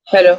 Hello.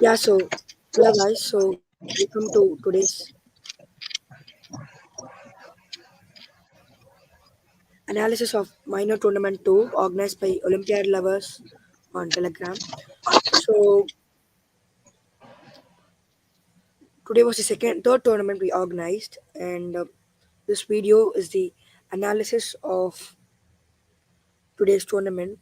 Yeah, so hello guys. So welcome to today's analysis of minor tournament 2 organized by Olympiad lovers on Telegram. So today was the third tournament we organized, and this video is the analysis of today's tournament.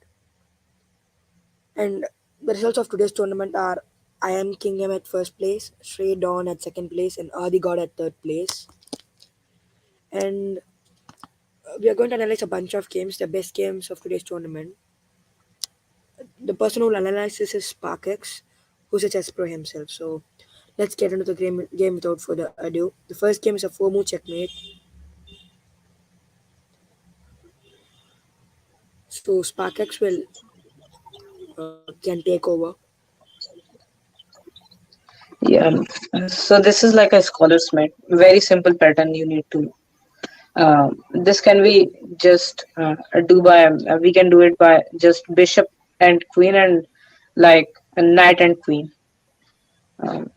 And the results of today's tournament are: I am Kingdom at first place, Shrey Dawn at second place, and Adi God at third place. And we are going to analyze a bunch of games, the best games of today's tournament. The person who will analyze this is Sparkaks, who's a chess pro himself. So let's get into the game without further ado. The first game is a 4-move checkmate. So Sparkaks will can take over. Yeah. So this is like a scholar's mat. Very simple pattern you need to. This can be just do by. We can do it by just bishop and queen and like a knight and queen. Um,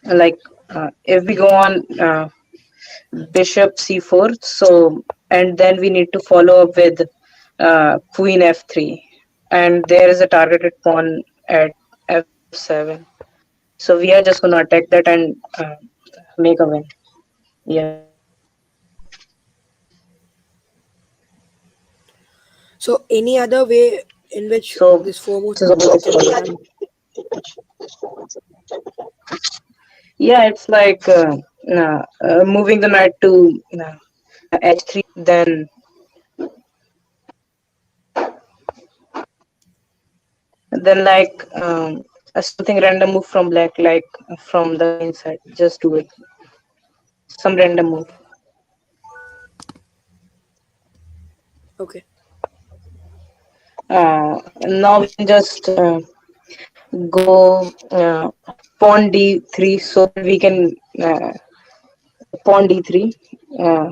like if we go on bishop c4, so and then we need to follow up with queen f3, and there is a targeted pawn at f7. So we are just gonna attack that and make a win. Yeah. So any other way in which So this 4-move this is about checkmate can be this. done? Yeah, it's like moving the knight to h3, then like something random move from black, like from the queen side. Just do it. Some random move. Okay. Now we can just go pawn d3 so that we can pawn d3. Uh,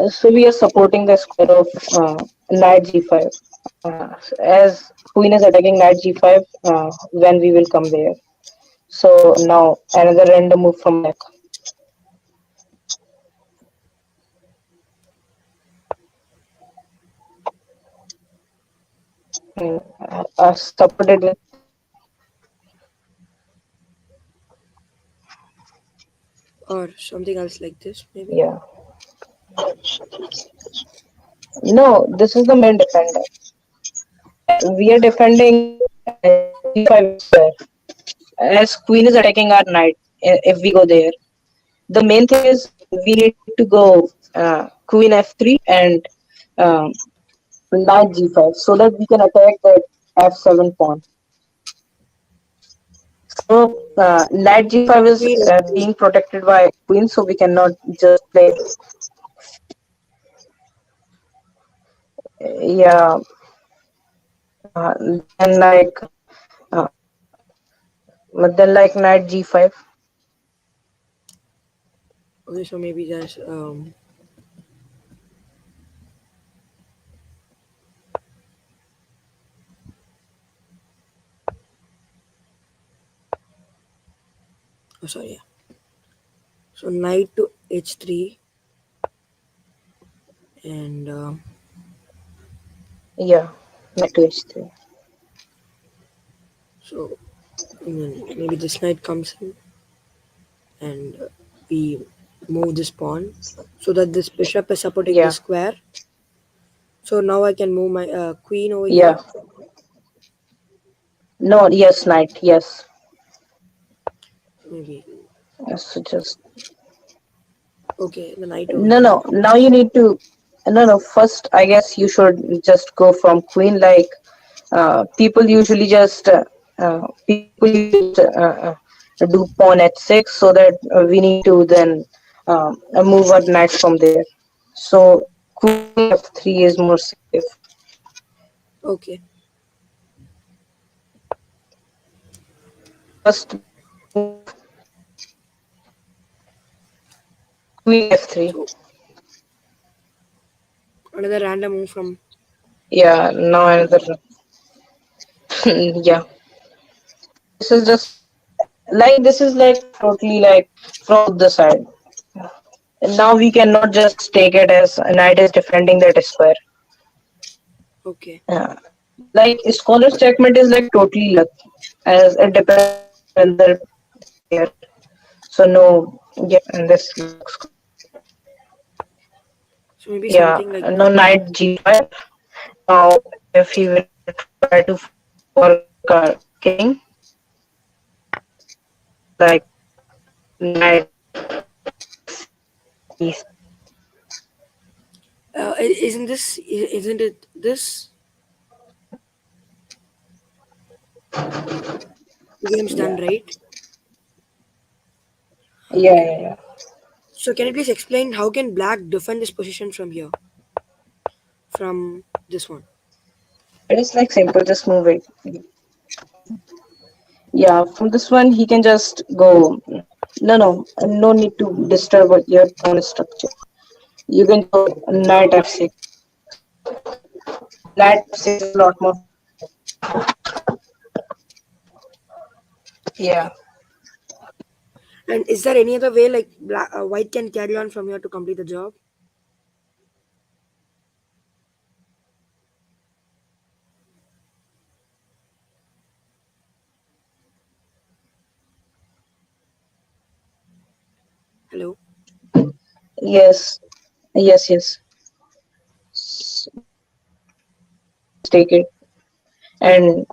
so we are supporting the square of knight g5. As queen is attacking knight g5 when we will come there. So now another random move from black. Supported with, Or something else like this, maybe. yeah. No, this is the main defender. We are defending g5 square. As queen is attacking our knight, if we go there. The main thing is we need to go queen f3 and um, knight g5 so that we can attack that f7 pawn. So knight g5 is Queen being protected by queen, so we cannot just play. Yeah, then uh, then like knight g5. okay, so maybe there's oh sorry, yeah. So knight to h3. and Yeah, knight to h3. so and then maybe this knight comes in, and we move this pawn so that this bishop is supporting this Yeah, square. So now I can move my queen over here. yeah. No, yes, knight, yes. Maybe So just okay, the knight over no, here. no. Now you need to. No, no. First, I guess you should just go from queen. Like people usually just do pawn at six, so that we need to then move our knight from there. So queen f3 is more safe. Okay, First move queen f3. so another random move from. Yeah. Now another. Yeah. This is just this is like totally like from both the side. And now we cannot just take it as a knight is defending that square. Okay, Like scholar's checkmate is like totally luck, as it depends on another player. So no, yeah, and this looks good. so maybe Yeah, something like no knight g5. Now if he will try to fight for like a king, like knight e6. isn't it this? The game's done, Yeah, right? yeah, Okay. yeah, yeah. So can you please explain how can black defend this position from here, from this one? It is like simple, just move it. Yeah, from this one he can just go. No, no, no need to disturb your pawn structure. You can just go knight f6. Knight f6 is a lot more. Yeah. And is there any other way like white can carry on from here to complete the job? Hello. Yes. Yes. Yes. Now we can just take it. And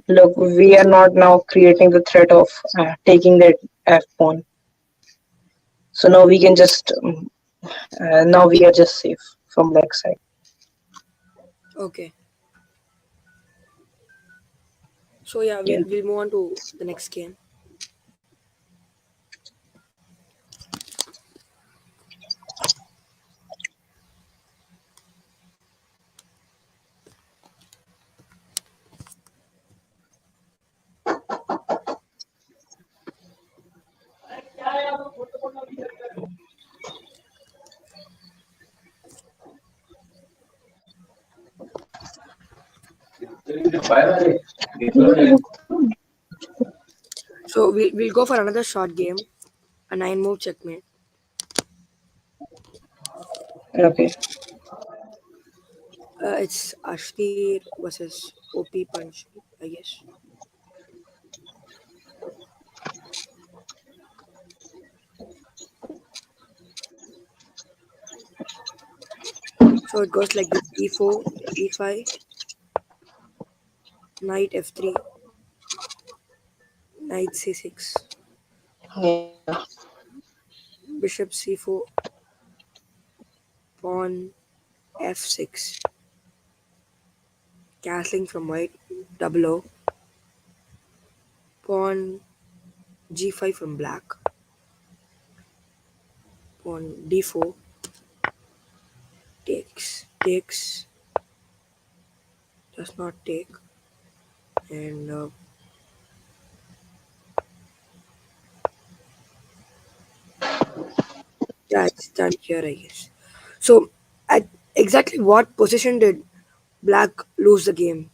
look, we are not now creating the threat of taking that f pawn. So now we can just now we are just safe from black side. Okay. So yeah, Yeah. we'll move on to the next game. So we'll go for another short game, a nine move checkmate. Okay. It's Ashtir versus OP Punch, I guess. So it goes like this: E4, E5, Knight F3, Knight C6, Yeah. Bishop C4, Pawn F6, castling from white, double O, Pawn G5 from black, Pawn D4, takes, does not take, and yeah, it's done here, I guess. So, at exactly what position did black lose the game?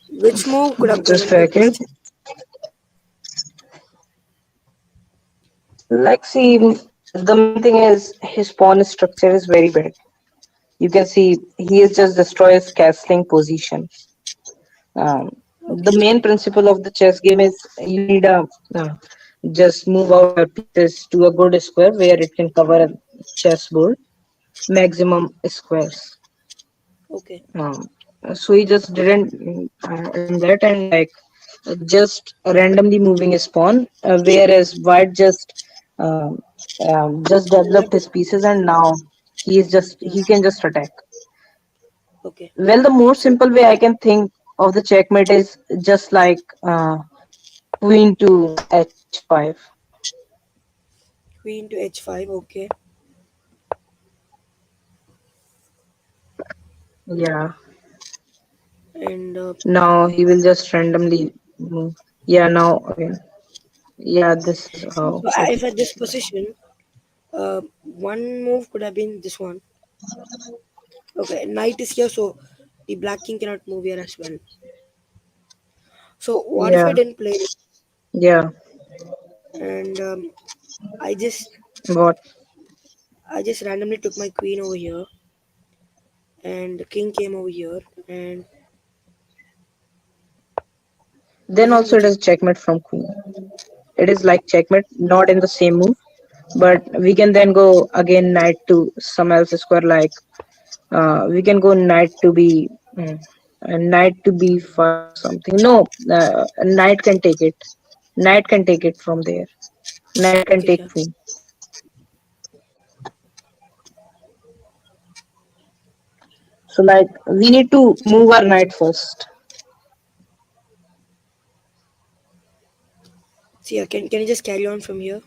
Which move could have Just prevented second. this? Like, see, the main thing is his pawn structure is very bad. You can see he is just destroys castling position. The Okay, main principle of the chess game is you need a uh, just move out your pieces to a good square where it can cover a chessboard maximum squares. okay, Um, so he just didn't done that and like just randomly moving his pawn, whereas white um, just developed left. his pieces and now Yeah. he can just attack. Okay, Well, the more so simple way I can think of the checkmate is just like queen to h5. queen to h5. Okay, Yeah. and Now he will just randomly move. Yeah. Now again. Yeah. This is how so it. if at this position, one move could have been this one. Okay, knight is here, so the black king cannot move here as well. So what if I Yeah. didn't play this Yeah. and I just What? I just randomly took my queen over here and the king came over here Then and also the it is check. checkmate from queen. It is like checkmate, not in the same move, but we can then go again knight to some else square like we can go knight to be knight to b5 or something. No, knight can take it. Knight can take it from there. Knight can Okay, take yeah. queen. So like we need to move our knight first. See, can you just carry on from here?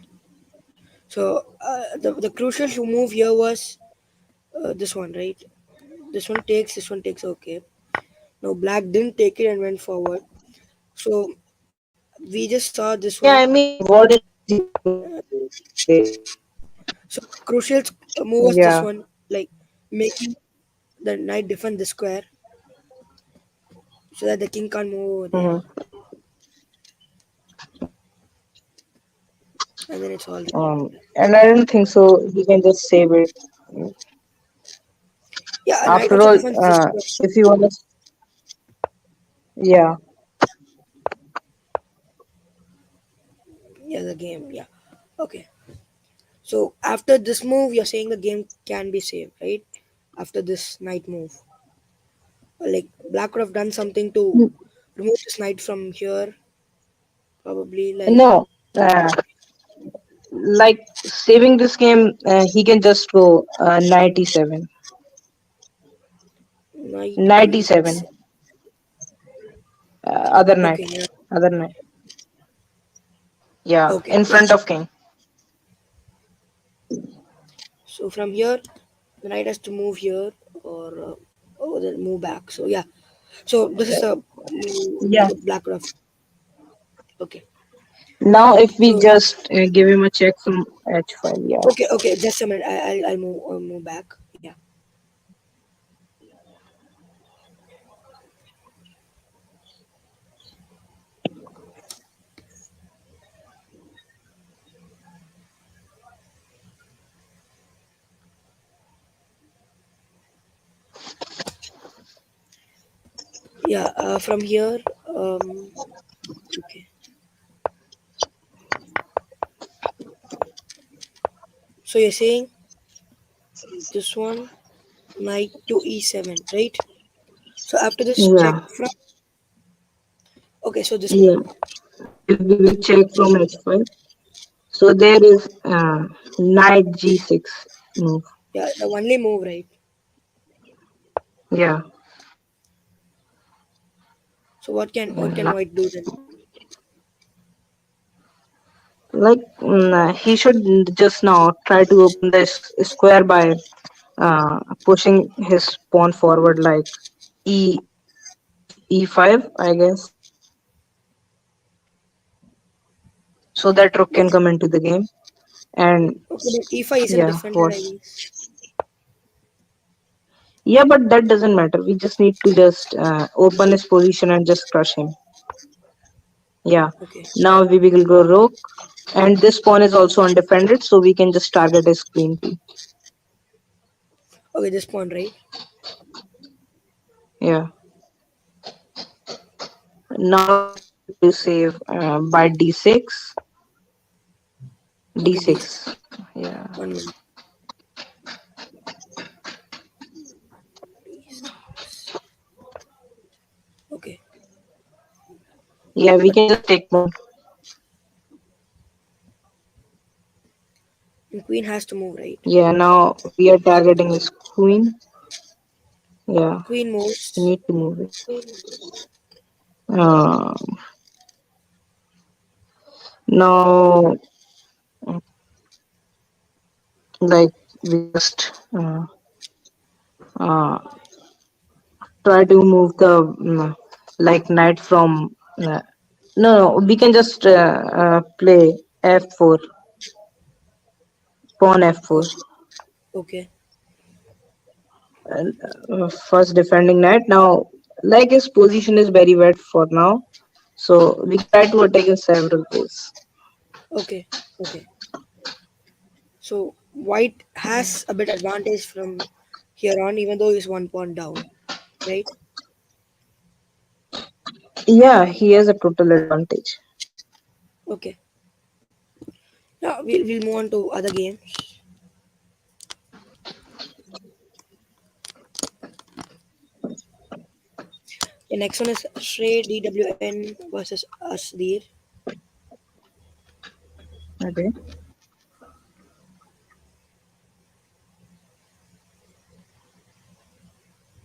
So the crucial to move here was this one, right? This one takes, this one takes. Okay. Now black didn't take it and went forward. So we just saw this one. Yeah, I mean what is easy to do there. So crucial move was Yeah. this one, like making the knight defend the square so that the king can't move over there. Mm-hmm. And then it's all. And I don't think so. He can just save it. Yeah, a knight After also all, defends this square. if you want to, yeah, Yeah, the game. Yeah. Okay. So after this move, you're saying the game can be saved, right? After this knight move, like black could have done something to remove this knight from here, probably like no, like saving this game, he can just go 97, knight 97, e7. other knight, Okay, yeah. other knight. Yeah, Okay, in yeah. front of king. So from here, the knight has to move here or then move back. So yeah. So this is the move Yeah. the black could have. Okay. Now, if we So just give him a check from h5, yeah, okay. Just a minute. I'll move back. Yeah. Yeah. From here. Okay. So you're saying this one knight to e7, right? So after this check yeah, from okay, so this move. yeah. If we will check from h5, so there is knight g6 move. Yeah, the only move, right? Yeah. So what can white do then? Like he should just now try to open the square by pushing his pawn forward like e e5, I guess, so that rook can Okay. come into the game. And Okay, but e5 isn't yeah, defended, I what's guess. yeah, but that doesn't matter. We just need to just open his position and just crush him. Yeah. Okay. Now we will go rook. And this pawn is also undefended, so we can just target his queen too. Okay, this pawn, right? Yeah. Now we can try to save by d6. Okay, D6. D6. Yeah. 1 minute. D6. Okay. Yeah, we But can just take pawn. and queen has to move, right? Yeah, now we are targeting his queen. Yeah, Queen we moves. need to move it. Uh, Now, like we just uh, try to move the like knight from. No, we can just play f4, pawn f4. Okay. Okay. First defending knight. Now, like his position is very wet for now, so we can try to attack in several ways. Okay. Okay. So white has a bit advantage from here on, even though he's 1 pawn down, right? Yeah, he has a total advantage. Okay. Now we'll move on to other games. The next one is Shrey DWN versus Asdir. Okay.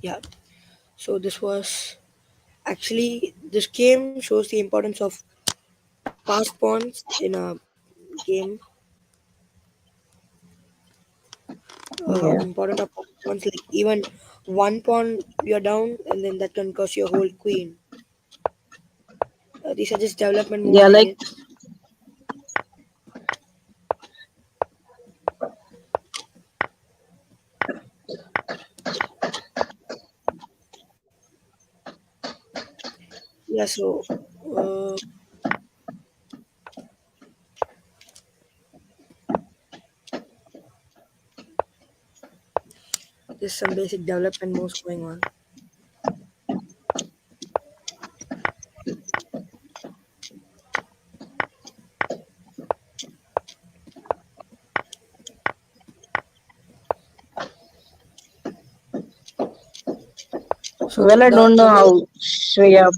Yeah. So this was actually this game shows the importance of passed pawns in a game. How Yeah. important are passed pawns? Like even 1 pawn you're down, and then that can cost your whole queen. These are just development moves, Yeah, I like guess. Yeah. So uh, there's some basic development moves going on. So well, I don't know the main. how Shreya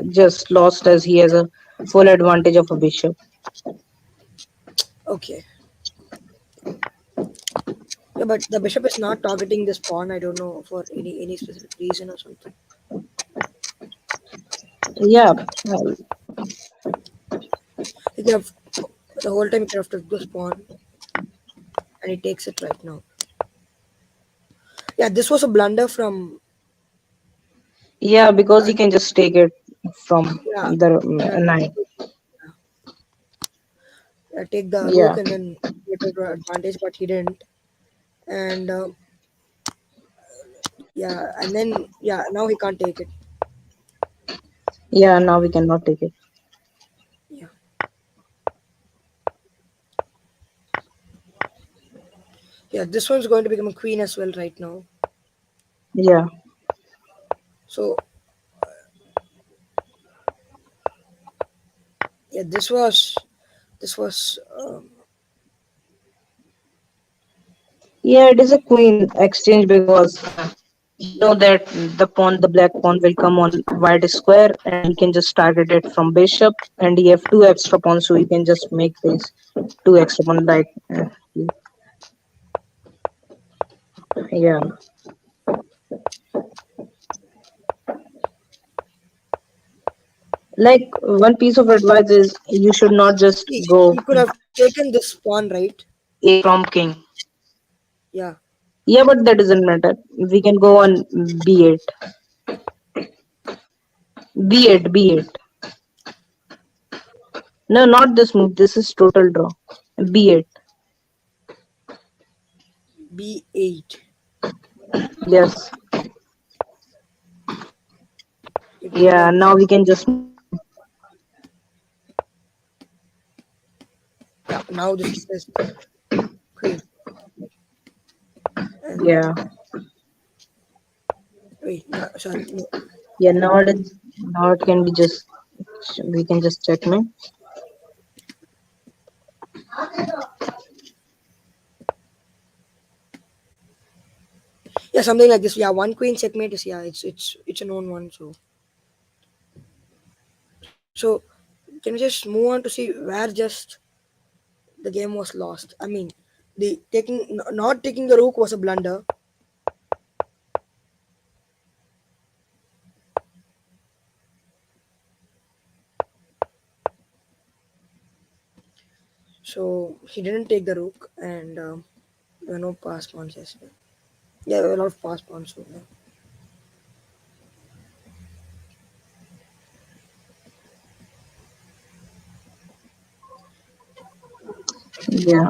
just lost as he has a full advantage of a bishop. Okay. Yeah, but the bishop is not targeting this pawn. I don't know for any specific reason or something. Yeah, He could have the whole time he could have took this pawn, and he takes it right now. Yeah, this was a blunder from. yeah, because Uh, he can just take it from yeah, the yeah, nine. take the Yeah, rook and then get the advantage, but he didn't. And yeah, and then yeah, now he can't take it. yeah. Now we cannot take it. Yeah, yeah. This one's going to become a queen as well right now. Yeah, So yeah, this was yeah. It is a queen exchange because we know that the black pawn will come on white square, and he can just target it from bishop, and he have two extra pawns, so he can just make this two extra pawn yeah. Like one piece of advice is you should not just go he could have taken this pawn, right? a from king. Yeah, Yeah, but that doesn't matter. We can go on b8. B8, B8. No, not this move. This is total draw. B8. b8. Yes. It goes Yeah, like now this. we can just move. Now this is queen. And Yeah. wait, no, sorry, no. Yeah. Now it can be just we can just checkmate. Yeah, something like this. Yeah, one queen checkmate is, yeah, it's a known one. So can we just move on to see where just the game was lost? I mean, the not taking the rook was a blunder. So he didn't take the rook, and there were no pass pawns as well. Yeah, there were a lot of pass pawns. So, yeah. Yeah.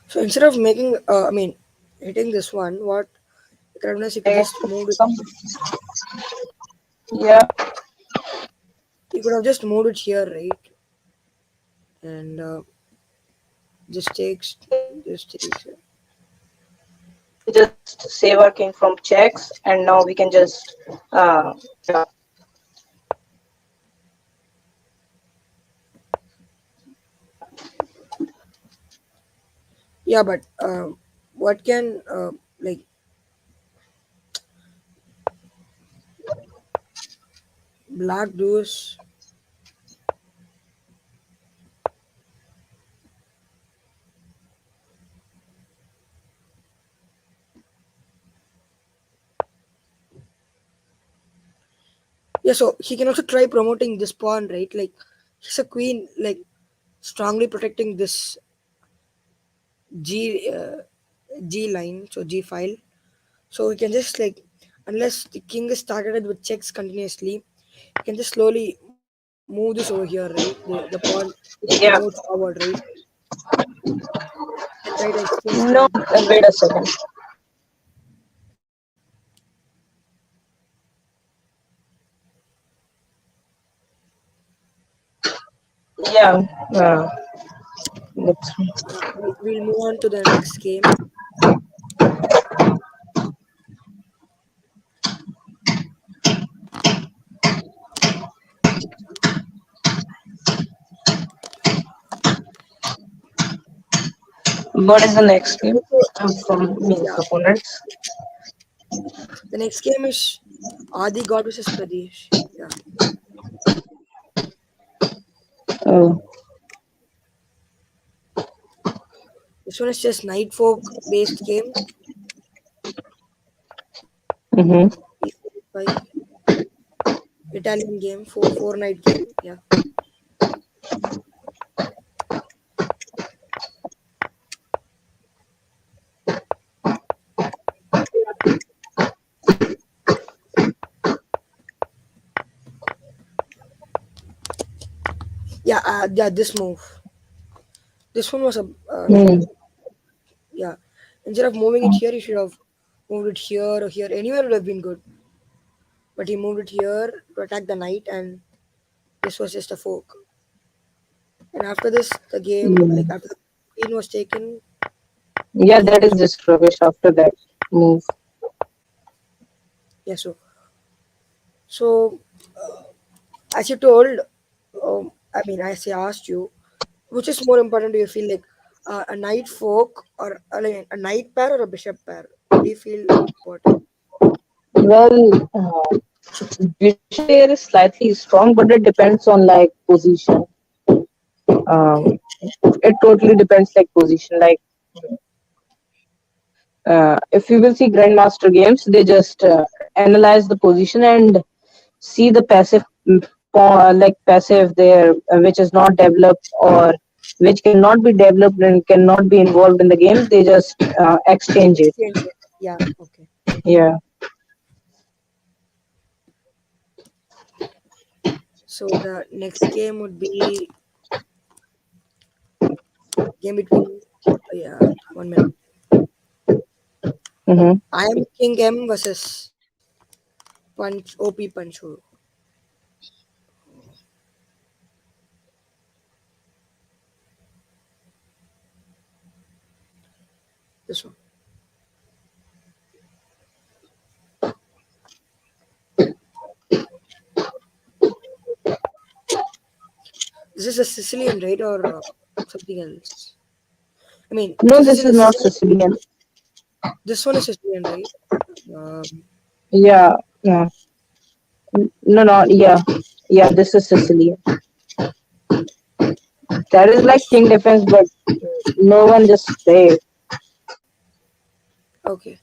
So instead of making, I mean, hitting this one, what you could have done is you could I just move it. some yeah. You could have just moved it here, right? And just takes, just takes. We just save our king from checks, and now we can just yeah. Yeah, but what can like black do is, yeah. So he can also try promoting this pawn, right? Like he's a queen, like strongly protecting this G G line, so G file. So we can just like, unless the king is targeted with checks continuously, you can just slowly move this over here, right? The pawn moves Yeah. forward, right? And try to exchange No, pawns. wait a second. Yeah. Let's Yeah, we'll move on to the next game. What is the next game Okay, from means yeah, opponents? the next game is Adi God versus Pradesh. Yeah, Oh. this one is just Night Folk based game. Mm-hmm. By Italian game, four night game. Yeah, yeah, yeah. This move. This one was a, I mean, Hmm. yeah. Instead of moving it here, you should have moved it here or here. Anywhere would have been good. But he moved it here to attack the knight, and this was just a fork. And after this, the game, Yeah. like after the queen was taken, the Yeah, game that was, is just rubbish after that move. yeah. So as you told, I mean, as I asked you, which is more important? Do you feel like a knight fork or like a knight pair or a bishop pair? What do you feel important? Well, bishop pair is slightly strong, but it depends on like position. Okay. Um, it totally depends like position. Like if you will see grandmaster games, they just analyze the position and see the passive like passive there which is not developed or which cannot be developed and cannot be involved in the game. They just exchange it. Exchange it. Yeah. Okay. Yeah. So the next game would be game between. Yeah. 1 minute. Mm-hmm. I am King M versus Punch OP Pancho. This one. This is a Sicilian, right, or something else? I mean, No, this this is a is not Sicilian. Sicilian. This one is Sicilian, right? Um, Yeah, yeah. No, no, yeah, yeah. This is Sicilian. That is like this king defense, but no one just play. okay,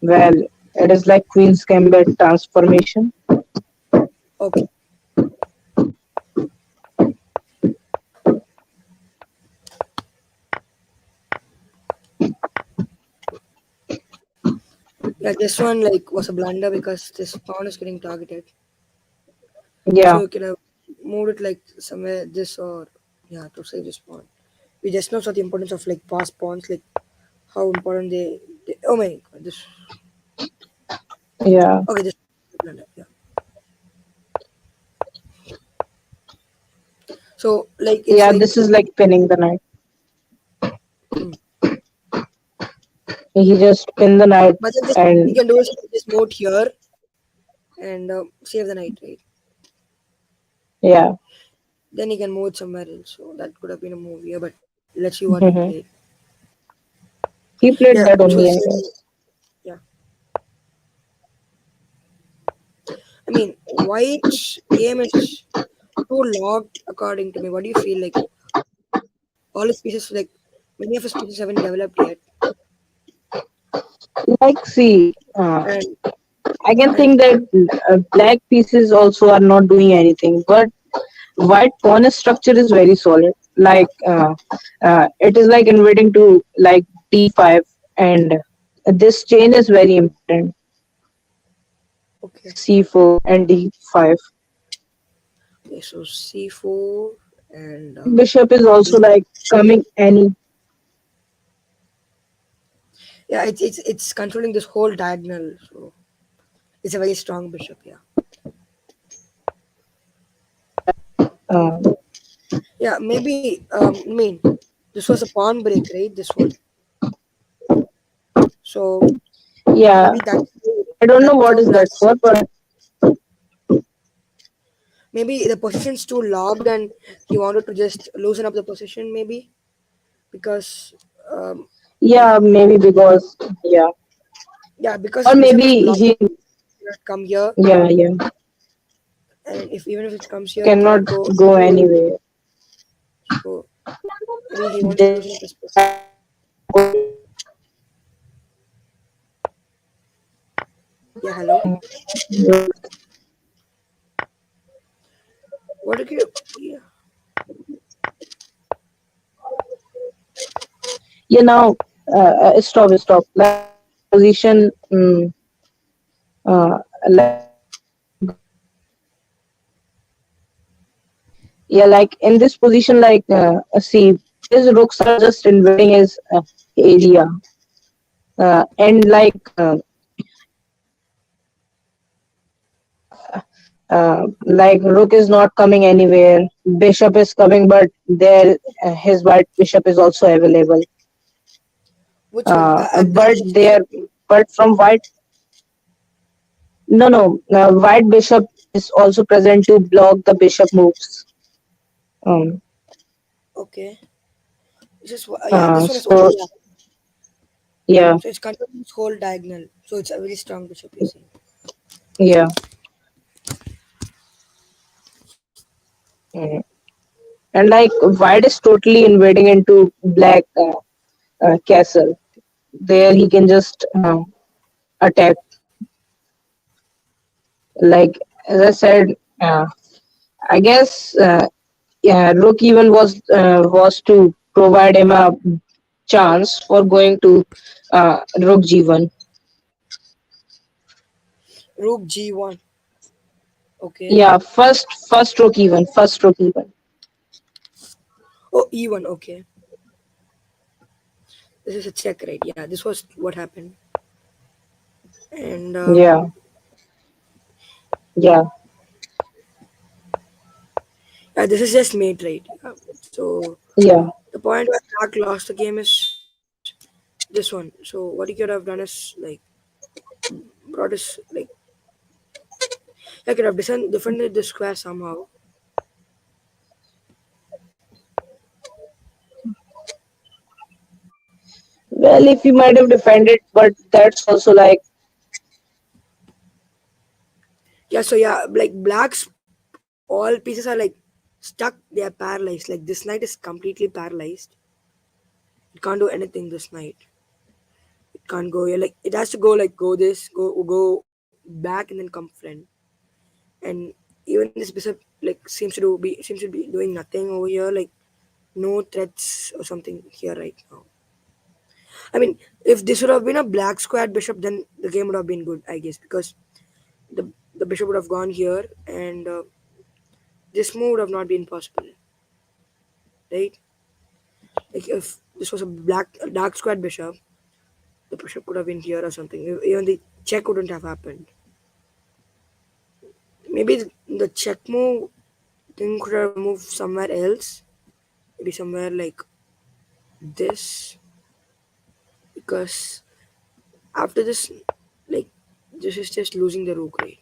Well, it is like Queen's Gambit transformation. okay. Yeah, this one like was a blunder because this pawn is getting targeted. So Yeah, you can have moved it like somewhere this or yeah to save this pawn. We just know so the importance of like past pawns, like how important they oh my god, this yeah, okay this blunder, yeah. So like it's yeah. like This is like pinning the knight. hmm. He just pin the knight, But then this he and can do is just move here and save the knight, right? yeah. Then he can move it somewhere else. So that could have been a move here, but let's see what he played. Mhm. He Yeah, played that which only, was I guess. yeah. I mean, White's game is too locked according to me. What do you feel like? All his pieces, like many of his pieces haven't developed yet, Like, see, and I can and think that black pieces also are not doing anything, but white pawn structure is very solid. Like, it is like invading to like d5, and this chain is very important. okay, C4 and d5. okay. So C4 and Black bishop is also D. like coming any. Yeah, it's controlling this whole diagonal. So it's a very strong bishop. Yeah, Uh, yeah. Maybe I mean, this was a pawn break, right? This one. So yeah, maybe I don't know that's what how is that Black's for, but maybe the position's too locked and he wanted to just loosen up the position maybe because yeah, maybe because yeah, yeah because or bishop is maybe blocked he, cannot come here yeah, yeah, and if even if it comes here it cannot cannot go go anywhere anywhere. so maybe he wants to loosen up his position. Yeah, hello, what did you yeah Yeah, now stop. Like in this position, like yeah, like in this position, like see, his rooks are just invading his area, and like rook is not coming anywhere. Bishop is coming, but there his white bishop is also available. which one at this But position there, but from white, no, white bishop is also present to block the bishop moves. Um, okay just yeah this one is so yeah yeah, so it's controlling this whole diagonal so it's a very strong bishop you're saying. yeah. Mm. And like white is totally invading into black castle. There he can just attack. Like as I said, uh, I guess yeah, rook even was to provide him a chance for going to rook g1. Rook g1 okay Yeah, first rook even, first rook even. oh e1 okay This is a check, right? Yeah, this was what happened. And Yeah, yeah, yeah, this is just mate, right? Yeah. So yeah. the point where Clark lost the game is this one. So what he could have done is like brought us like could have defended the square somehow. Well, if you might have defended, but that's also like, Yeah, so yeah, like blacks, all pieces are like stuck. They are paralyzed. Like this knight is completely paralyzed. It can't do anything this night. It can't go here. Like it has to go like go this, go back and then come front. And even this bishop like seems to be doing nothing over here. Like no threats or something here right now. I mean, if this would have been a black squared bishop, then the game would have been good, I guess, because the the bishop would have gone here, and this move would have not been possible, right? Like if this was a dark squared bishop, the bishop could have been here or something. Even the check wouldn't have happened. Maybe the check move thing could have moved somewhere else. Maybe somewhere like this, because after this, like this is just losing the rook, right?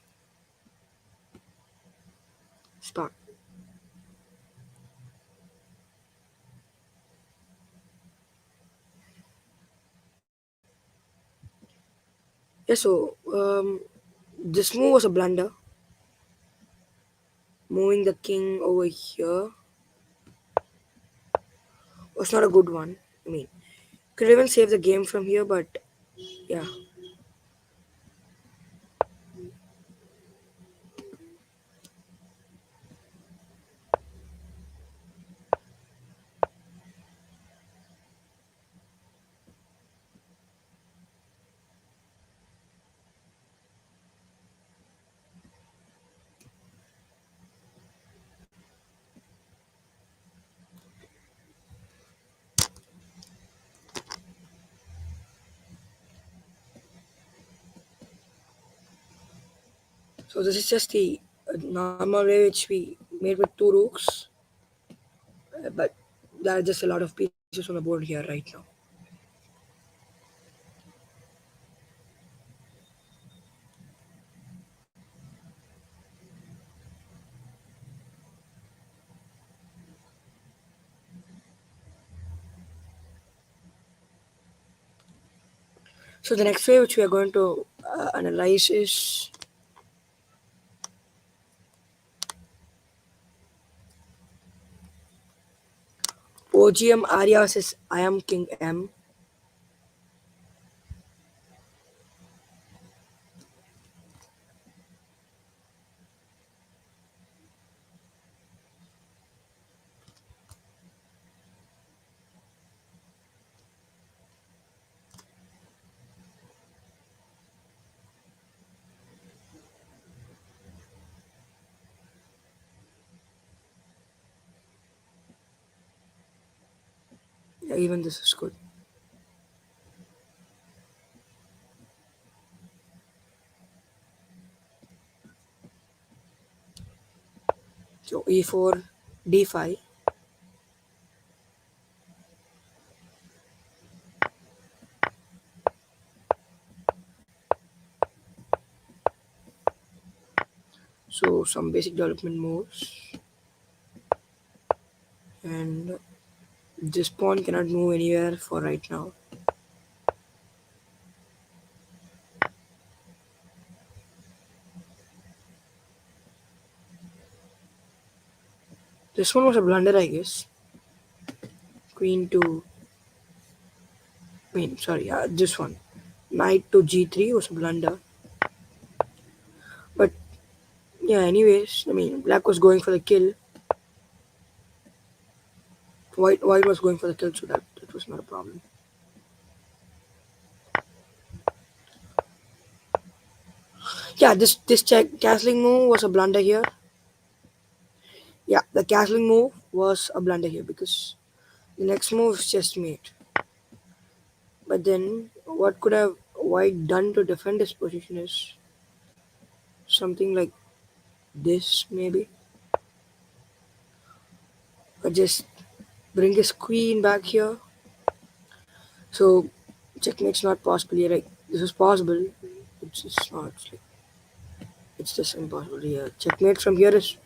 Spark. Yeah. So this move was a blunder. Moving the king over here was not a good one. I mean, could even save the game from here, but yeah. So this is just the normal way which we made with two rooks, but there are just a lot of pieces on the board here right now. So the next way which we are going to analyze is OGM Arya says I am King M. Yeah, even this is good. So E4, D5. So some basic development moves, and this pawn cannot move anywhere for right now. This one was a blunder, I guess. Queen to, I mean, sorry, this one. Knight to G3 was a blunder. But yeah, anyways, I mean, black was going for the kill. White was going for the kill, so that was not a problem. Yeah, this check castling move was a blunder here. Yeah, the castling move was a blunder here because the next move is just mate. But then, what could have white done to defend his position is something like this, maybe. Or just bring his queen back here. So, checkmate's not possible here. Like, this is possible. It's not. It's just impossible here. Checkmate from here is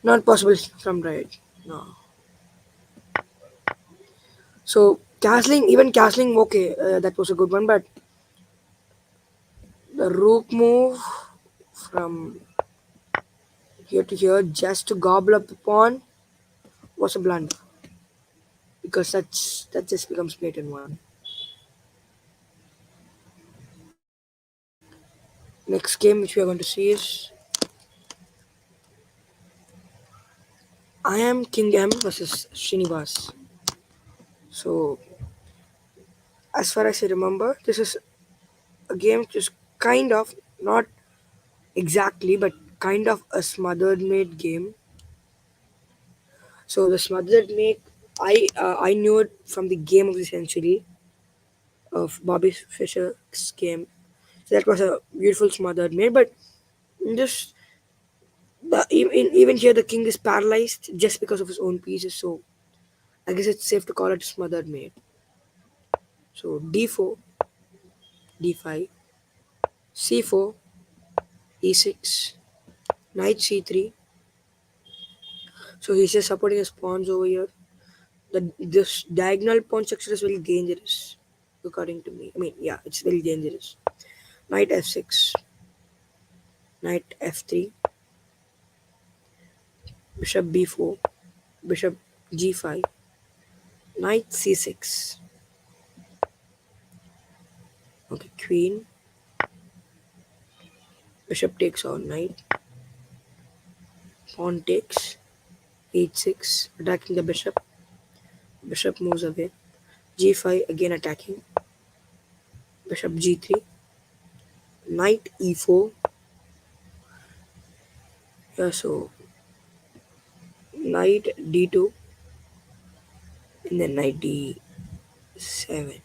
not possible from right. No. So, castling, even castling, okay, that was a good one. But the rook move from here to here just to gobble up the pawn was a blunder because that just becomes mate in one. Next game which we are going to see is I am King M versus Srinivas. So as far as I remember, this is a game which is kind of not exactly but kind of a smothered mate game. So the smothered mate I knew it from the game of the century of Bobby Fischer's game. So that was a beautiful smothered mate, but this even here the king is paralyzed just because of his own pieces. So I guess it's safe to call it smothered mate. So d4, d5, c4, e6, knight c3. So he's just supporting his pawns over here. This diagonal pawn structure is very dangerous, according to me. I mean, yeah, it's very dangerous. Knight f6, knight f3, bishop b4, bishop g5, knight c6. Okay, queen, bishop takes on knight, pawn takes, h6, attacking the bishop. Bishop moves away. g5 again attacking. Bishop g3. Knight e4. Yeah, so knight d2 and then knight d7.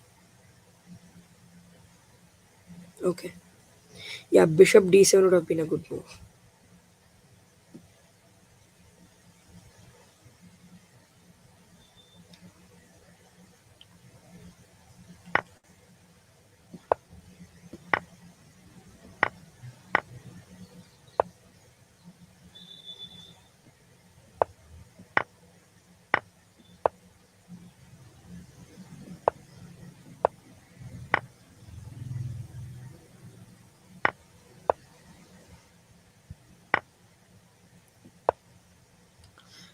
Okay. Yeah, bishop d7 would have been a good move.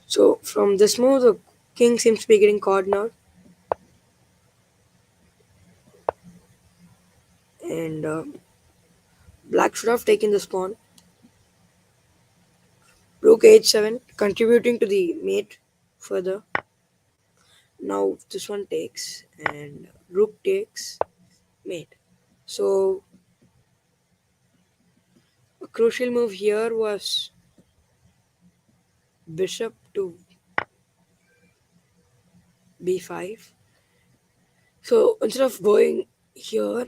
So from this move, the king seems to be getting caught now, and black should have taken this pawn. Rook h7, contributing to the mate further. Now this one takes, and rook takes mate. So a crucial move here was bishop to b5. So instead of going here,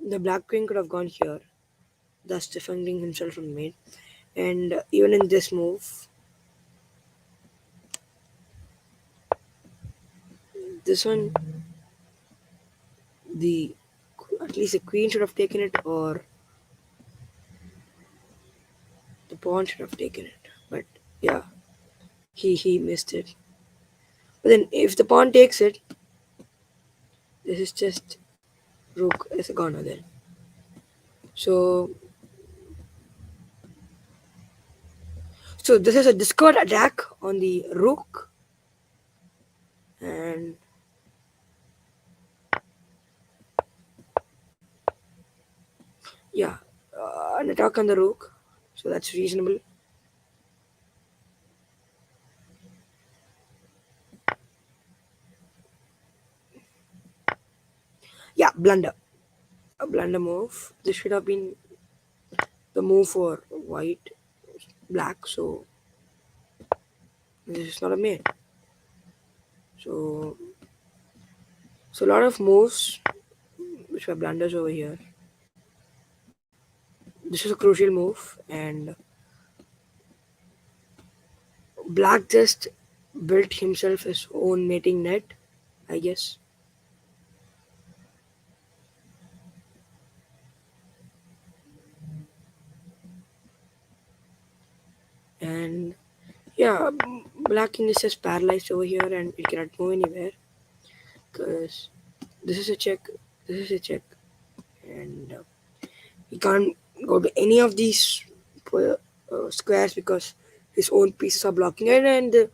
the black queen could have gone here, thus defending himself from mate. And even in this move, this one, the at least the queen should have taken it, or the pawn should have taken it. But yeah, he missed it. But then if the pawn takes it, this is just rook is a goner then. So this is a discord attack on the rook, and yeah, an attack on the rook. So that's reasonable. Yeah, blunder. A blunder move. This should have been the move for white, black. So this is not a mate. So a lot of moves which were blunders over here. This was a crucial move, and Black just built himself his own mating net, I guess. And yeah, Black King is just paralyzed over here and it cannot move anywhere because this is a check, this is a check, and he can't go to any of these squares because his own pieces are blocking it, and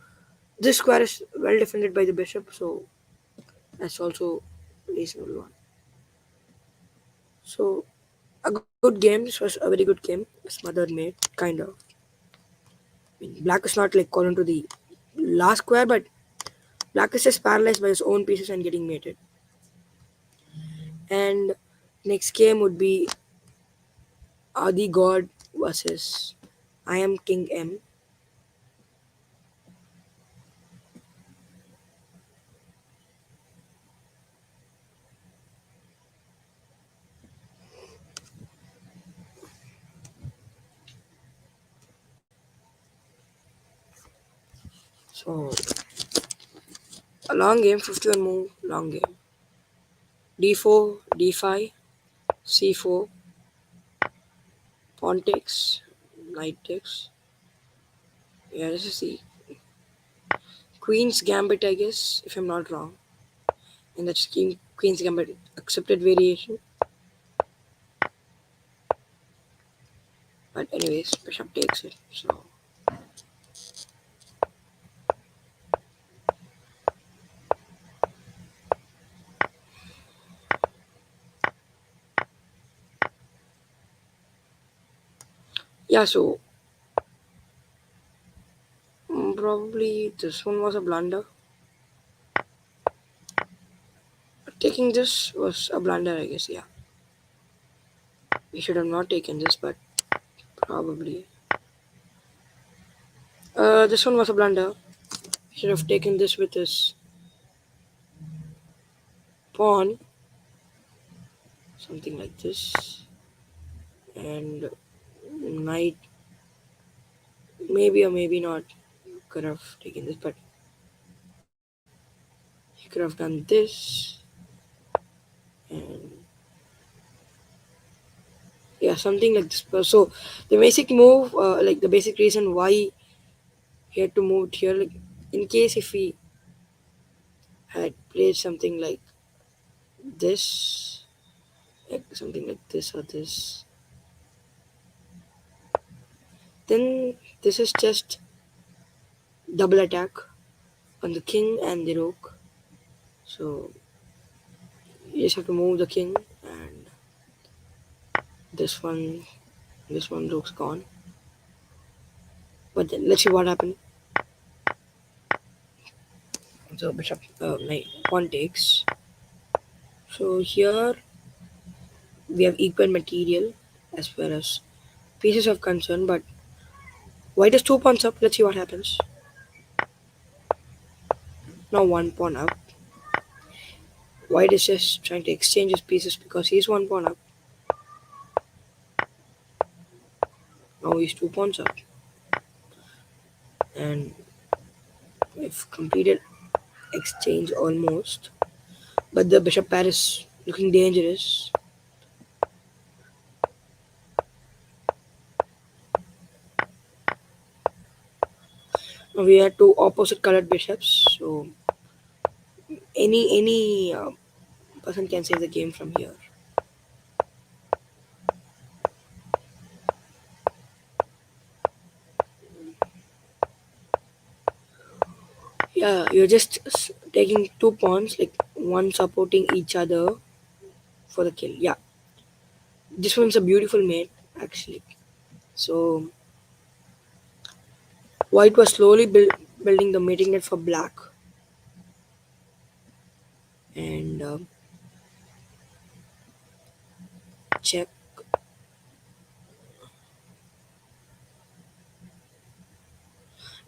this square is well defended by the bishop, so that's also reasonable one. So a good game. This was a very good game. Smothered made kind of. I mean, Black is not like calling to the last square, but Black is just paralyzed by his own pieces and getting mated. And next game would be Adi God versus I am King M. So a long game, 51 move, long game. D4, D5, C4, pawn takes, knight takes. Yeah, this is the Queen's Gambit, I guess, if I'm not wrong. And that's Queen's Gambit accepted variation. But anyways, bishop takes it. So yeah, so probably this one was a blunder. Taking this was a blunder, I guess. Yeah, we should have not taken this, but probably. This one was a blunder. We should have taken this with his pawn, something like this, and knight. Maybe or maybe not. Could have taken this, but he could have done this, and yeah, something like this. So the basic move, like the basic reason why he had to move it here, like in case if he had played something like this, like something like this or this, then this is just double attack on the king and the rook. So you just have to move the king, and this one, this one rook's gone. But then let's see what happened. So bishop, knight, pawn takes. So here we have equal material as far as pieces of concern, but white is 2 pawns up. Let's see what happens. Now 1 pawn up. White is just trying to exchange his pieces because he's 1 pawn up. Now he's 2 pawns up. And we've completed exchange almost. But the bishop pair is looking dangerous. Now we have two opposite colored bishops. So any person can save the game from here. Yeah, you're just taking 2 pawns, like one supporting each other for the kill. Yeah, this one's a beautiful mate actually. So white was slowly building the mating net for black, and check.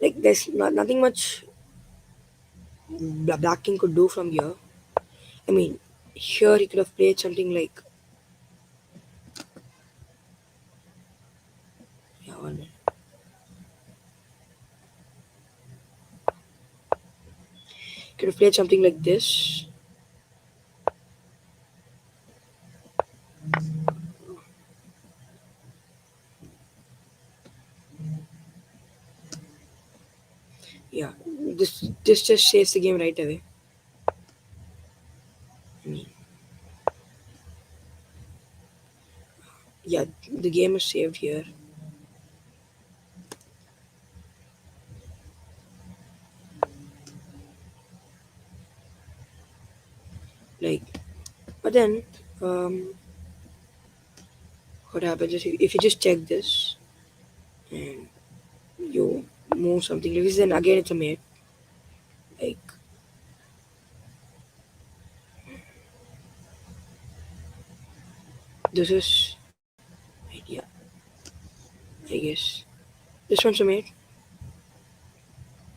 Like there's nothing much black king could do from here. I mean, Here he could have played something like, yeah, 1 minute. Could have played something like this. Yeah, this just saves the game right away. I mean, yeah, the game is saved here. Like, but then, um, what happens is if you just check this and you move something like this, then again it's a mate. Like, this is, yeah, I guess this one's a mate.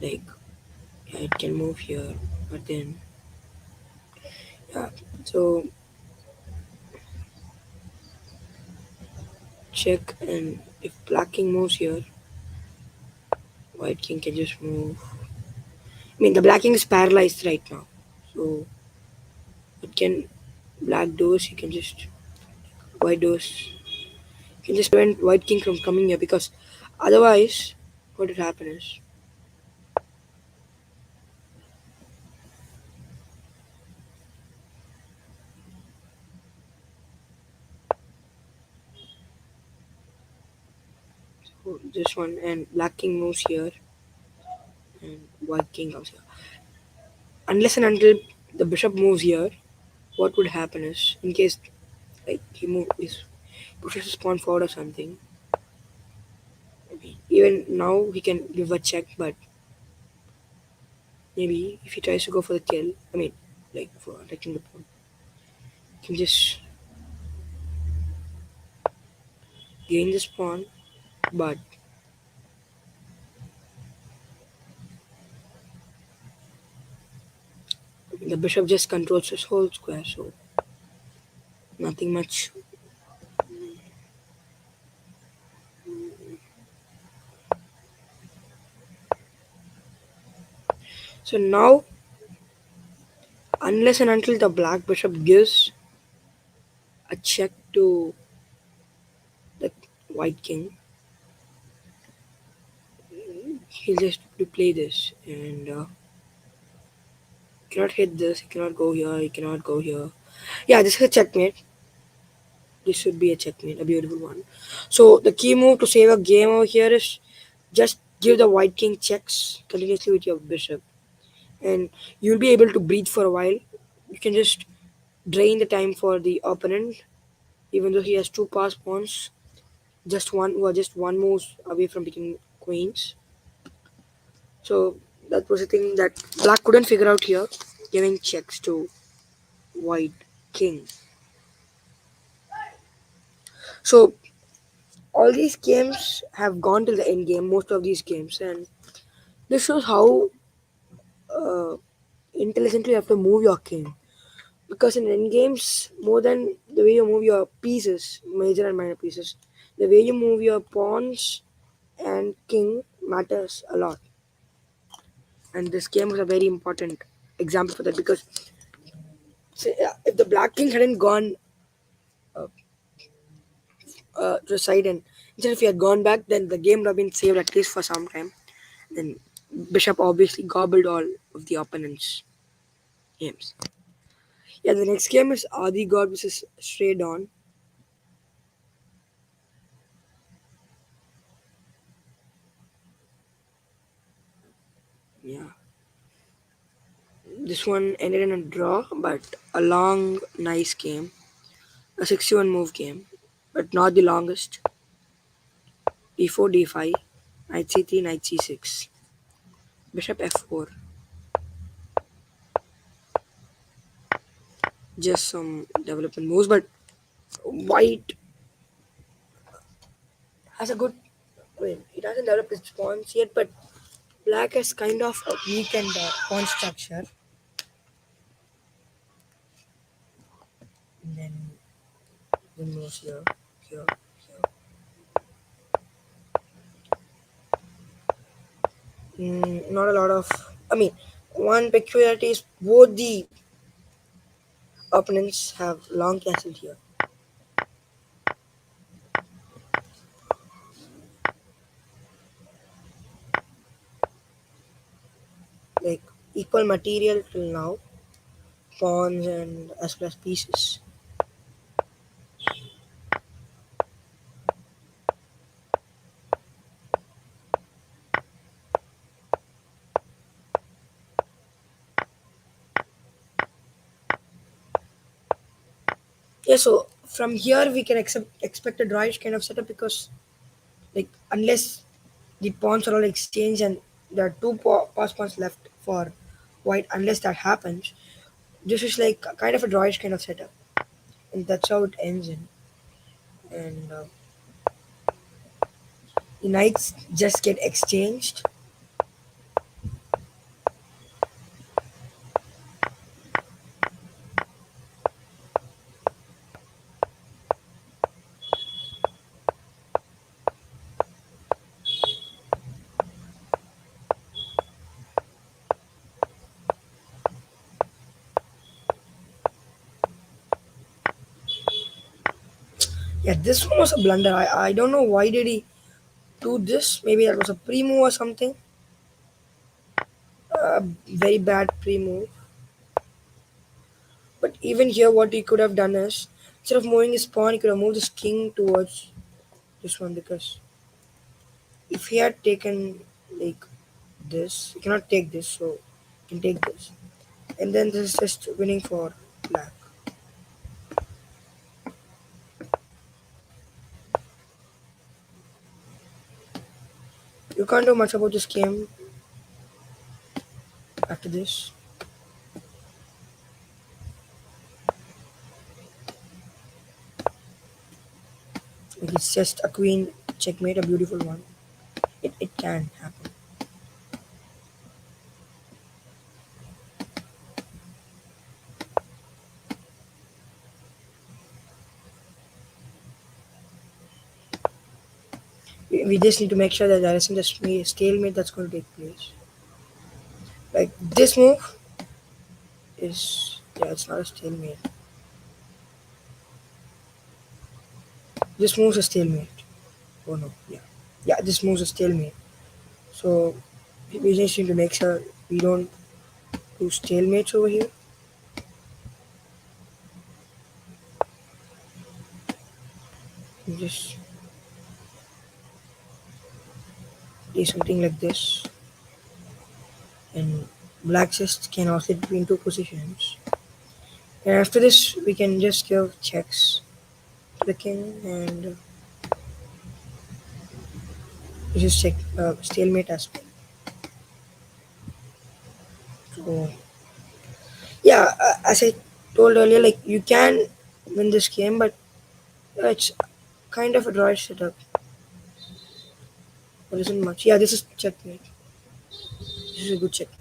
Like, yeah, it can move here, but then, yeah. So check, and if black king moves here, white king can just move. I mean, the black king is paralyzed right now, so it can black doors. You can just white doors. You can just prevent white king from coming here because otherwise, what would happen is so this one and black king moves here and white king comes here. Unless and until the bishop moves here, what would happen is in case like he pushes his pawn forward or something. Even now he can give a check, but maybe if he tries to go for the kill, I mean, like for attacking the pawn, he can just gain this pawn, but the bishop just controls this whole square, so nothing much. So now, unless and until the black bishop gives a check to the white king, he'll just play this and cannot hit this. He cannot go here. He cannot go here. Yeah, this is a checkmate. This should be a checkmate, a beautiful one. So the key move to save a game over here is just give the white king checks continuously with your bishop, and you'll be able to breathe for a while. You can just drain the time for the opponent, even though he has two pass pawns, just one move away from picking queens. So that was the thing that black couldn't figure out here, giving checks to white king. So all these games have gone to the end game, most of these games, and this shows how uh, intelligently you have to move your king. Because in end games, more than the way you move your pieces, major and minor pieces, the way you move your pawns and king matters a lot. And this game was a very important example for that because say, if the black king hadn't gone uh, to the side and instead if he had gone back, then the game would have been saved at least for some time. Then bishop obviously gobbled all of the opponent's games. Yeah, the next game is Adi God versus Stray Dawn. Yeah, this one ended in a draw, but a long, nice game. A 61 move game, but not the longest. D4, D5, Knight C3, Knight C6, Bishop F4. Just some development moves, but White has a good. I mean, it hasn't developed its pawns yet, but Black has kind of a weakened pawn structure. and then moves here, here, here. Not a lot of. I mean, one peculiarity is both the opponents have long castle here. Like equal material till now, pawns and as well as pieces. Yeah, so from here we can expect a drawish kind of setup because like unless the pawns are all exchanged and there are two pass pawns left for white, unless that happens, this is like kind of a drawish kind of setup, and that's how it ends in. And the knights just get exchanged. Yeah, this one was a blunder. I don't know why did he do this. Maybe that was a pre-move or something. Very bad pre-move. But even here, what he could have done is instead of moving his pawn, he could have moved his king towards this one because if he had taken like this, he cannot take this, so he can take this. And then this is just winning for black. You can't do much about this game after this. Like it's just a queen checkmate, a beautiful one. It can happen. We just need to make sure that there isn't a stalemate that's going to take place. Like this move is, yeah, it's not a stalemate. This move's a stalemate. Oh no, yeah. Yeah, this move's a stalemate. So we just need to make sure we don't do stalemates over here. We just do something like this. And black just can oscillate between two positions. And after this, we can just give checks to the king and just check stalemate as well. So yeah, as I told earlier, like you can win this game, but it's kind of a draw setup. There isn't much. Yeah, this is checkmate. This is a good checkmate.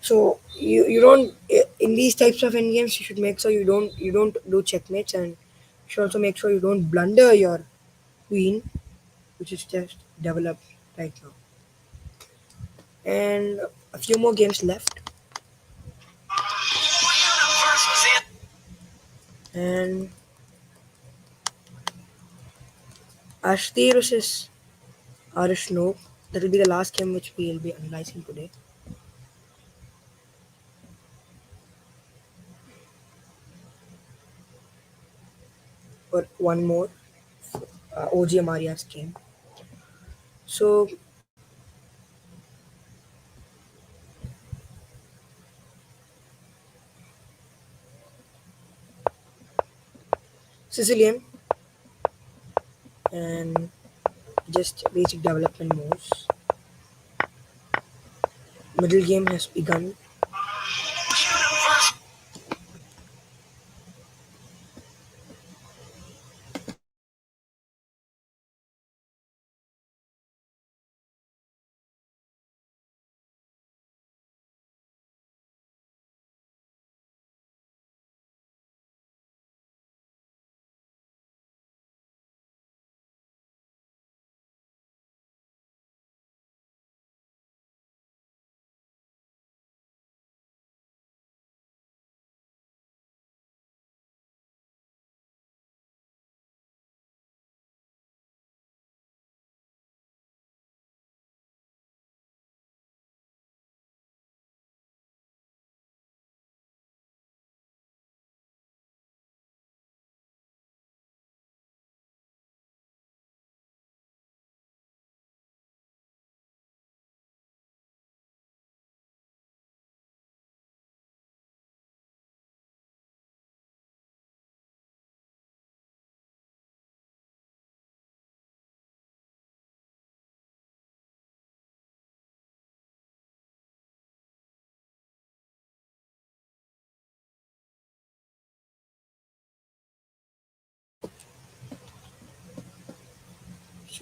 So you don't in these types of endgames you should make sure you don't do checkmates, and you should also make sure you don't blunder your queen, which is just developed right now. And a few more games left. And Ashti versus Arishno. That will be the last game which we will be analyzing today. Or one more OG Maria's game. So Sicilian and just basic development moves. Middle game has begun.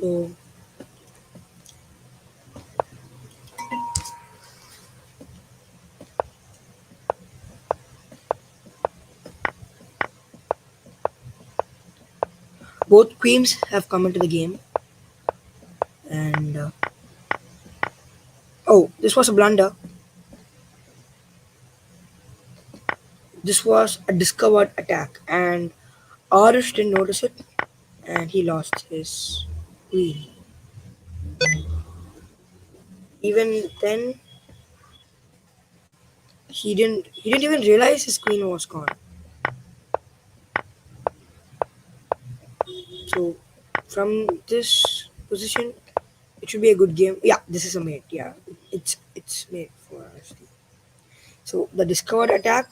So both queens have come into the game, and oh, this was a blunder. This was a discovered attack, and Arish didn't notice it, and he lost his queen. Even then, he didn't even realize his queen was gone. So from this position, it should be a good game. Yeah, this is a mate. Yeah, it's made for us. So the discovered attack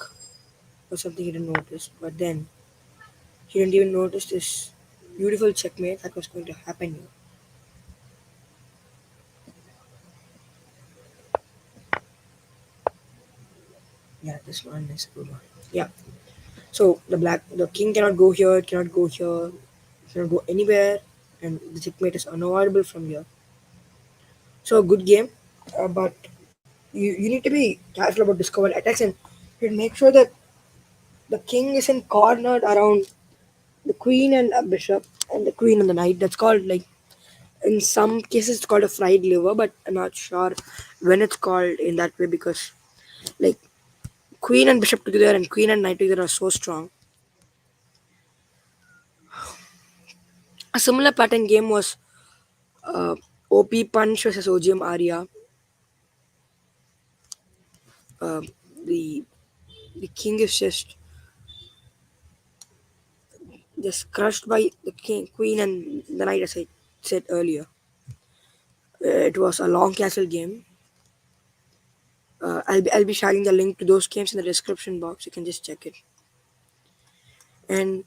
was something he didn't notice, but then he didn't even notice this beautiful checkmate that was going to happen here. Yeah, this one is a good one. Yeah. So the king cannot go here, cannot go here, cannot go anywhere, and the checkmate is unavoidable from here. So a good game, but you need to be careful about discovered attacks, and you make sure that the king isn't cornered around the queen and a bishop and the queen and the knight. That's called, like, in some cases it's called a fried liver, but I'm not sure when it's called in that way, because like queen and bishop together and queen and knight together are so strong. A similar pattern game was uh, OP Punch versus OGM Arya. Uh, the the king is just crushed by the king, queen, and the knight, as I said earlier. It was a long castle game. I'll be sharing the link to those games in the description box. You can just check it. And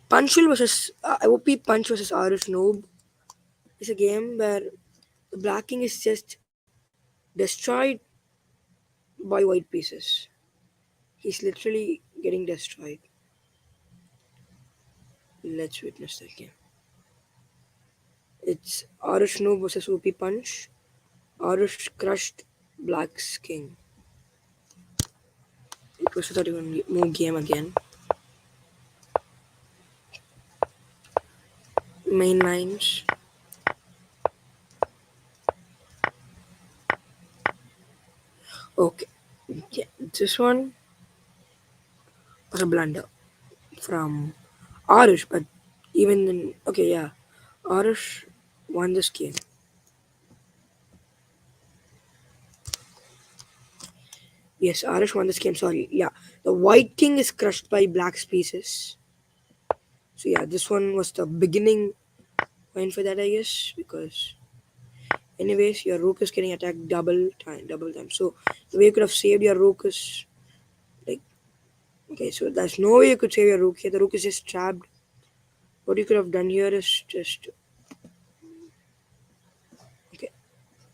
Punchul versus OP Punch versus Arif Noob is a game where the black king is just destroyed by white pieces. He's literally getting destroyed. Let's witness that game. It's Arish Noob versus OP Punch. Arish crushed Black's king. It was without even more game again. Main lines. Okay. Yeah, this one was a blunder from Arish, but even then, okay, yeah, Arish won this game. Yes, Arish won this game. Sorry, yeah, the white king is crushed by black's pieces. So yeah, this one was the beginning point for that, I guess, because anyways, your rook is getting attacked double time. So the way you could have saved your rook is like, okay, so there's no way you could save your rook here. The rook is just trapped. What you could have done here is just, okay,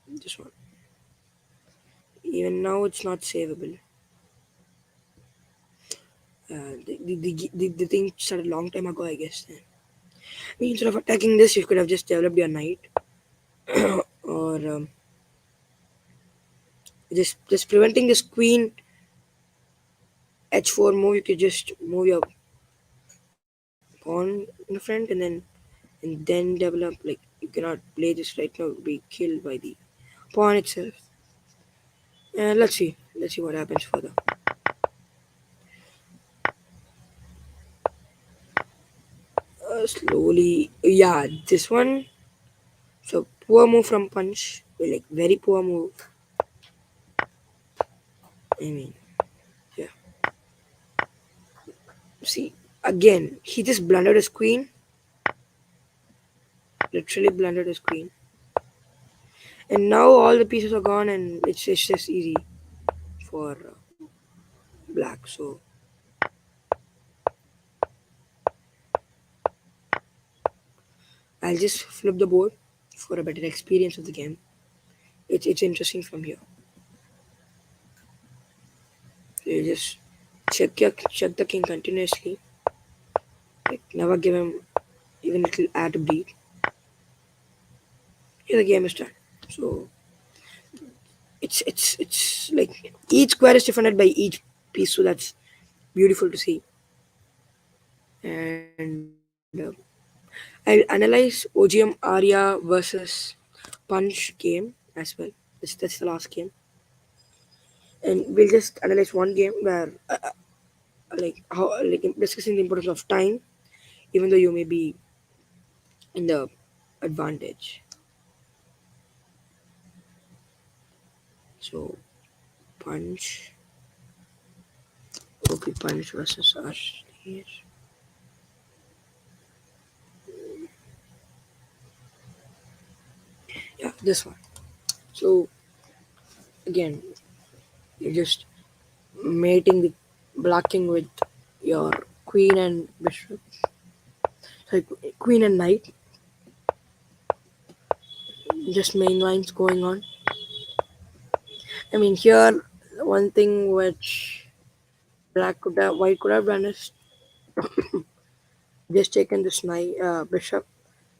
this one. Even now, it's not savable. The thing started a long time ago, I guess. I mean, instead of attacking this, you could have just developed your knight, or just preventing this queen h4 move. You could just move your pawn in front, and then develop, like, you cannot play this right now, be killed by the pawn itself. And let's see what happens further. Slowly, yeah, this one. So poor move from Punch, like very poor move. I mean, yeah. See, again, he just blundered his queen. Literally blundered his queen. And now all the pieces are gone, and it's just easy for black. So I'll just flip the board for a better experience of the game. It's interesting from here. You just check the king continuously. Like, never give him even little air to breathe. Here the game is done. So it's like each square is defended by each piece, so that's beautiful to see. And I'll analyze OGM Arya versus Punch game as well. That's the last game, and we'll just analyze one game where like how like discussing the importance of time, even though you may be in the advantage. So Punch, OP Punch versus Ashley. Yeah, this one. So again, you're just mating the blocking with your queen and bishop. So queen and knight, just main lines going on. I mean here one thing which white could have done is just taken this knight bishop.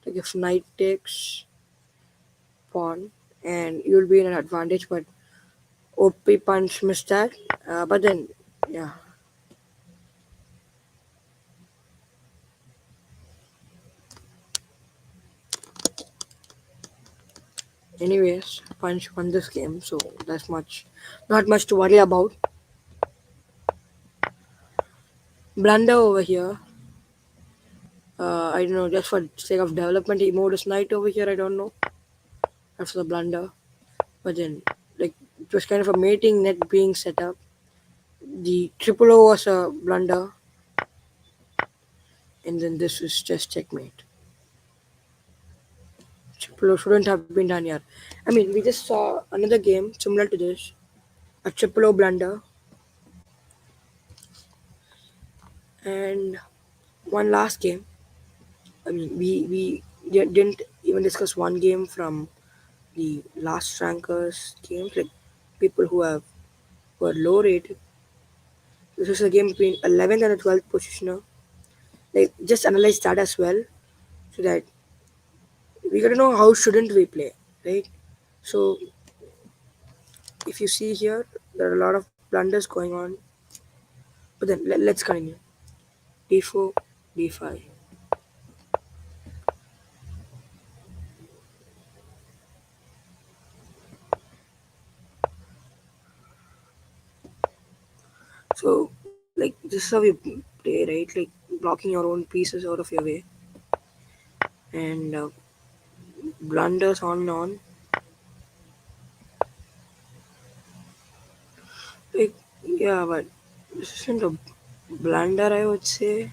Like if knight takes pawn, and you'll be in an advantage, but OP punch missed that. But then yeah. Anyways, punch won this game, so that's not much to worry about. Blunder over here. I don't know, just for sake of development, he moved his knight over here. I don't know. After the blunder, but then like it was kind of a mating net being set up. The triple O was a blunder, and then this is just checkmate. Triple O shouldn't have been done here. I mean, we just saw another game similar to this, a triple O blunder, and one last game. I mean, we didn't even discuss one game from the last rankers games, like people who are low rated. This was a game between 11th and the 12th positioner. Like just analyze that as well, so that we gotta know how shouldn't we play, right? So if you see here, there are a lot of blunders going on. But then let's continue. D4, D5. So like this is how we play, right? Like blocking your own pieces out of your way, and blunders on and on. Like yeah, but this isn't a blunder, I would say.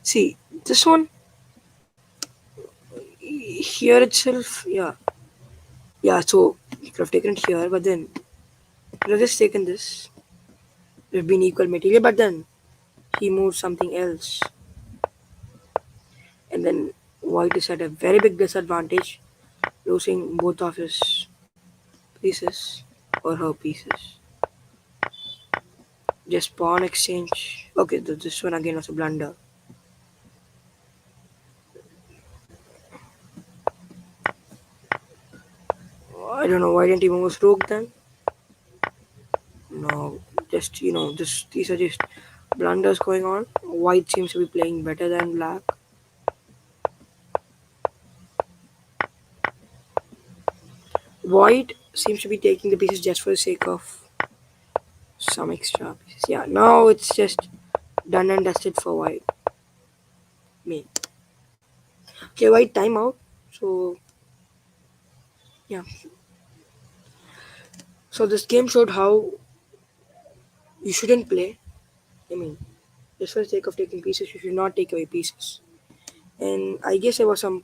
See this one here itself, yeah, yeah. So you could have taken it here, but then you could have just taken this. It would have been equal material, but then he moved something else, and then white is at a very big disadvantage, losing both of his pieces or her pieces. Just pawn exchange. Okay, this one again was a blunder. I don't know why didn't he move rook then. No, just these are just blunders going on. White seems to be playing better than black. White seems to be taking the pieces just for the sake of some extra pieces. Yeah, now it's just done and dusted for white. Me. Okay, white timeout. So yeah. So this game showed how you shouldn't play. I mean, just for the sake of taking pieces, you should not take away pieces. And I guess there was some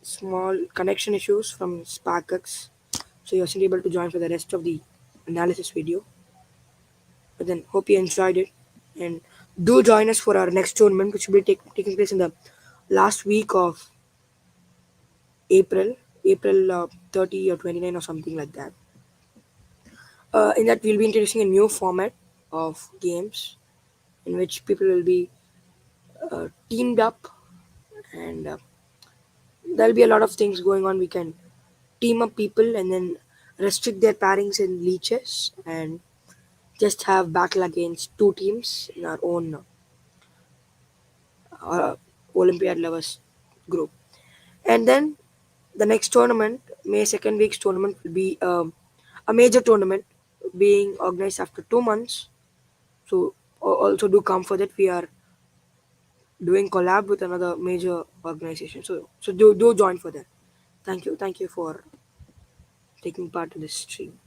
small connection issues from Sparkaks, so he wasn't able to join for the rest of the analysis video. But then hope you enjoyed it, and do join us for our next tournament, which will be taking place in the last week of April, April 30 or 29 or something like that. In that, we'll be introducing a new format of games in which people will be teamed up, and there'll be a lot of things going on. We can team up people and then restrict their pairings in leeches and just have battle against two teams in our own uh, Olympiad lovers group. And then the next tournament, May second week's tournament, will be a major tournament being organized after 2 months. So also do come for that. We are doing collab with another major organization. So do join for that. Thank you for taking part in this stream.